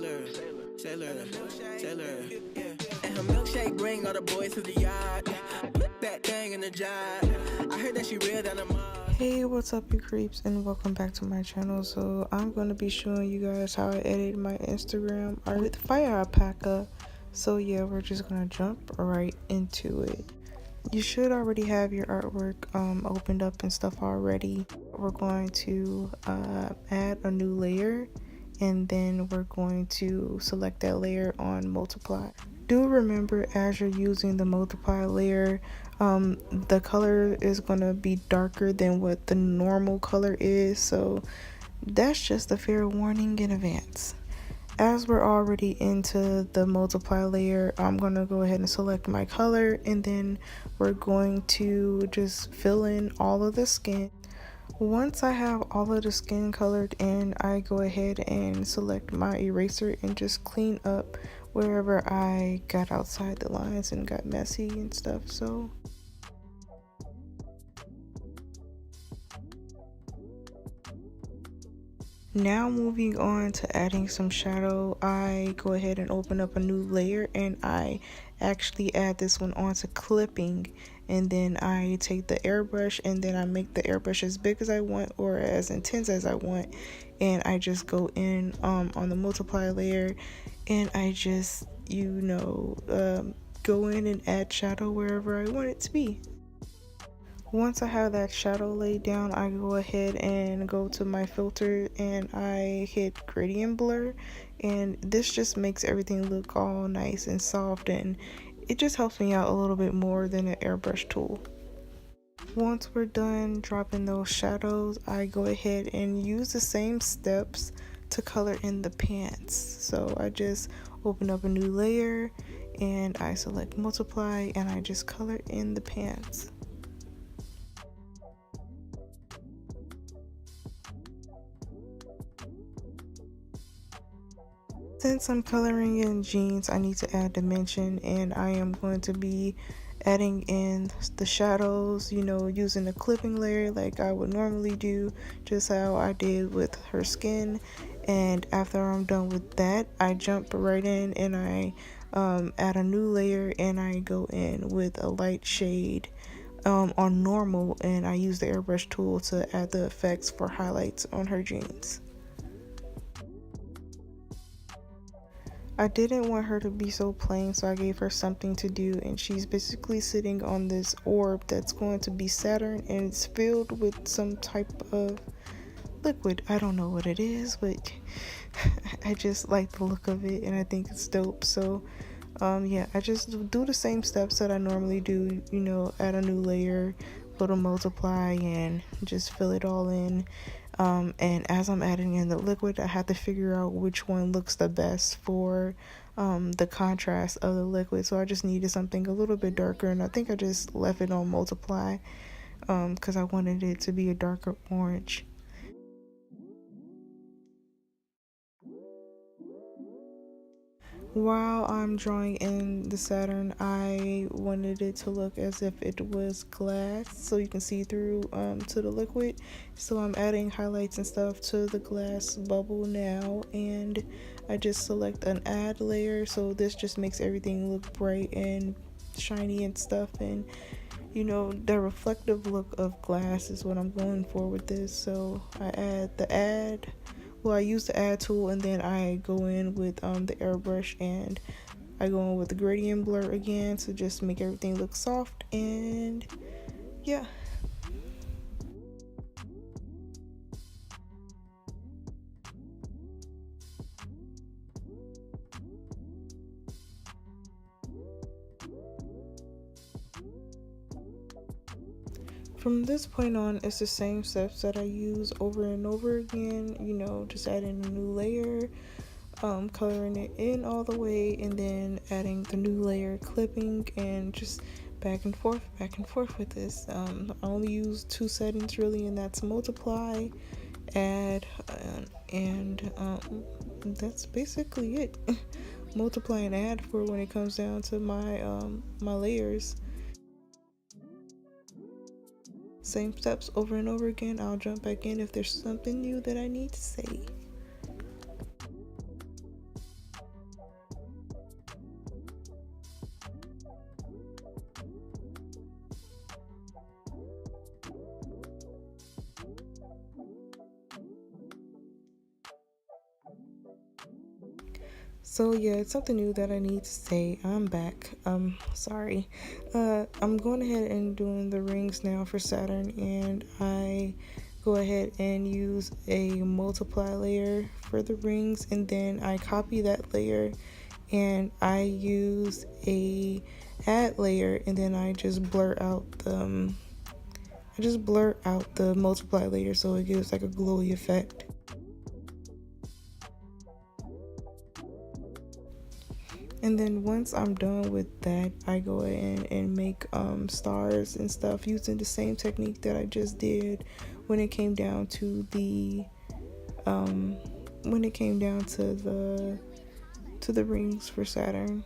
And her milkshake bring all the boys to the yard. Put that thing in the jar. I heard that she real down the mall. Hey, what's up you creeps, and welcome back to my channel. So I'm going to be showing you guys how I edit my Instagram art with firealpaca. So yeah, we're just going to jump right into it. You should already have your artwork opened up and stuff already. We're going to add a new layer, and then we're going to select that layer on multiply. Do remember, as you're using the multiply layer, the color is going to be darker than what the normal color is, so that's just a fair warning in advance. As we're already into the multiply layer, I'm going to go ahead and select my color, and then we're going to just fill in all of the skin. Once I have all of the skin colored in, I go ahead and select my eraser and just clean up wherever I got outside the lines and got messy and stuff. So now moving on to adding some shadow, I go ahead and open up a new layer, and I actually add this one onto clipping, and then I take the airbrush and then I make the airbrush as big as I want or as intense as I want, and I just go in on the multiply layer, and I just go in and add shadow wherever I want it to be. Once I have that shadow laid down, I go ahead and go to my filter and I hit gradient blur, and this just makes everything look all nice and soft, and it just helps me out a little bit more than an airbrush tool. Once we're done dropping those shadows, I go ahead and use the same steps to color in the pants. So I just open up a new layer and I select multiply and I just color in the pants. Since I'm coloring in jeans, I need to add dimension, and I am going to be adding in the shadows, using a clipping layer like I would normally do, just how I did with her skin. And after I'm done with that, I jump right in and I add a new layer, and I go in with a light shade on normal, and I use the airbrush tool to add the effects for highlights on her jeans. I didn't want her to be so plain, so I gave her something to do, and she's basically sitting on this orb that's going to be Saturn, and it's filled with some type of liquid. I don't know what it is, but I just like the look of it and I think it's dope. So yeah, I just do the same steps that I normally do, add a new layer, go to multiply, and just fill it all in. And as I'm adding in the liquid, I have to figure out which one looks the best for the contrast of the liquid. So I just needed something a little bit darker, and I think I just left it on multiply because I wanted it to be a darker orange. While I'm drawing in the Saturn, I wanted it to look as if it was glass, so you can see through to the liquid. So I'm adding highlights and stuff to the glass bubble now, and I just select an add layer, so this just makes everything look bright and shiny and stuff. And the reflective look of glass is what I'm going for with this. So I add the add. Well, I use the add tool, and then I go in with the airbrush, and I go in with the gradient blur again to just make everything look soft. And yeah. From this point on, it's the same steps that I use over and over again, just adding a new layer, coloring it in all the way, and then adding the new layer, clipping, and just back and forth with this. I only use two settings really, and that's multiply, add, and that's basically it. Multiply and add for when it comes down to my layers. Same steps over and over again. I'll jump back in if there's something new that I need to say. So yeah, it's something new that I need to say. I'm back. Sorry. I'm going ahead and doing the rings now for Saturn, and I go ahead and use a multiply layer for the rings, and then I copy that layer and I use a add layer, and then I just blur out the multiply layer so it gives like a glowy effect. And then once I'm done with that, I go in and make stars and stuff using the same technique that I just did when it came down to the um, to the rings for Saturn.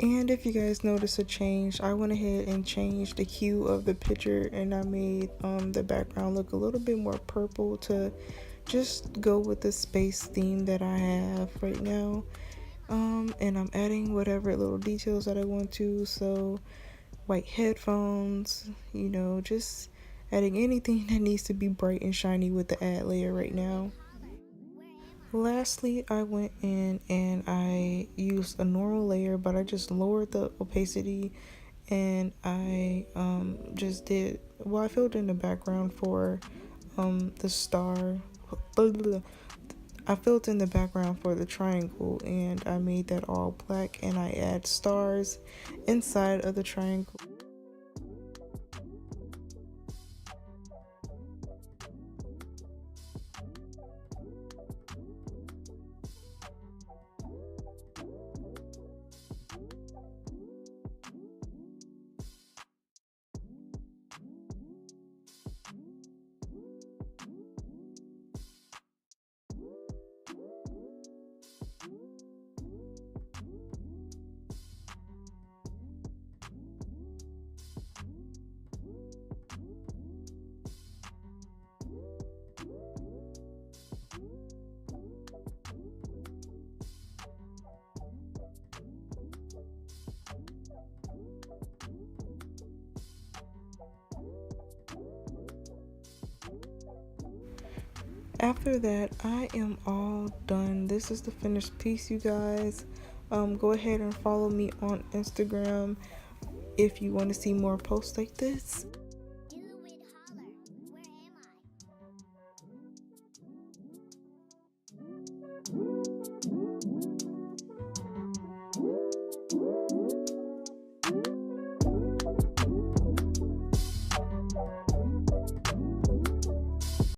And if you guys notice a change, I went ahead and changed the hue of the picture, and I made the background look a little bit more purple to just go with the space theme that I have right now. And I'm adding whatever little details that I want to, so white headphones, just adding anything that needs to be bright and shiny with the add layer right now. Lastly, I went in and I used a normal layer, but I just lowered the opacity, and I just did, well, I filled in the background for the star. I filled in the background for the triangle, and I made that all black, and I add stars inside of the triangle. After that, I am all done. This is the finished piece, you guys. Go ahead and follow me on Instagram if you want to see more posts like this.